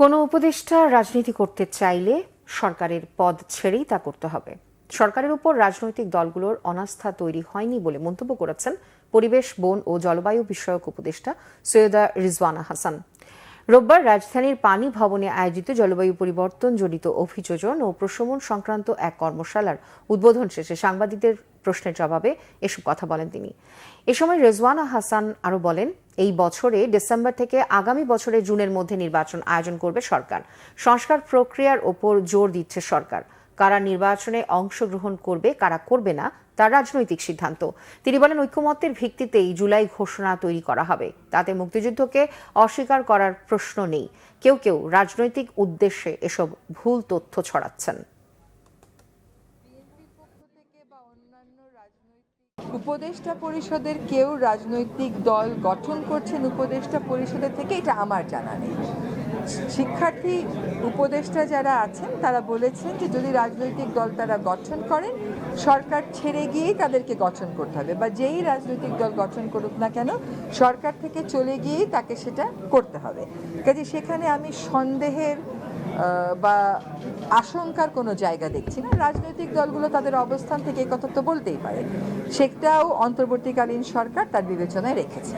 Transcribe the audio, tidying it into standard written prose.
কোনো উপদেষ্টা রাজনীতি করতে চাইলে সরকারের পদ ছেড়েই তা করতে হবে। সরকারের উপর রাজনৈতিক দলগুলোর অনাস্থা তৈরি হয়নি বলে মন্তব্য করেছেন পরিবেশ, বন ও জলবায়ু বিষয়ক উপদেষ্টা সৈয়দা রিজওয়ানা হাসান। রোববার রাজধানীর পানি ভবনে আয়োজিত জলবায়ু পরিবর্তন জনিত অভিযোজন ও প্রশমন সংক্রান্ত এক কর্মশালার উদ্বোধন শেষে সাংবাদিকদের প্রশ্নের জবাবে এসব কথা বলেন তিনি। এ সময় রেজওয়ানা হাসান আরও বলেন, এই বছরে ডিসেম্বর থেকে আগামী বছরে জুনের মধ্যে নির্বাচন আয়োজন করবে সরকার। সংস্কার প্রক্রিয়ার ওপর জোর দিচ্ছে সরকার। কারা নির্বাচনে অংশগ্রহণ করবে, কারা করবে না, তার রাজনৈতিক সিদ্ধান্ত। তিনি বলেন, ঐকমত্যের ভিত্তিতেই জুলাই ঘোষণা তৈরি করা হবে। তাতে মুক্তিযুদ্ধকে অস্বীকার করার প্রশ্ন নেই। কেউ কেউ রাজনৈতিক উদ্দেশ্যে এসব ভুল তথ্য ছড়াচ্ছেন। উপদেষ্টা পরিষদের কেউ রাজনৈতিক দল গঠন করছেন উপদেষ্টা পরিষদের থেকে, এটা আমার জানা নেই। শিক্ষার্থী উপদেষ্টা যারা আছেন তারা বলেছেন যে যদি রাজনৈতিক দল তারা গঠন করেন, সরকার ছেড়ে গিয়েই তাদেরকে গঠন করতে হবে, বা যেই রাজনৈতিক দল গঠন করুক না কেন সরকার থেকে চলে গিয়েই তাকে সেটা করতে হবে। কাজে সেখানে আমি সন্দেহের বা আশঙ্কার কোনো জায়গা দেখছি না। রাজনৈতিক দলগুলো তাদের অবস্থান থেকে এই কথা তো বলতেই পারে, সেটাও অন্তর্বর্তীকালীন সরকার তার বিবেচনায় রেখেছে।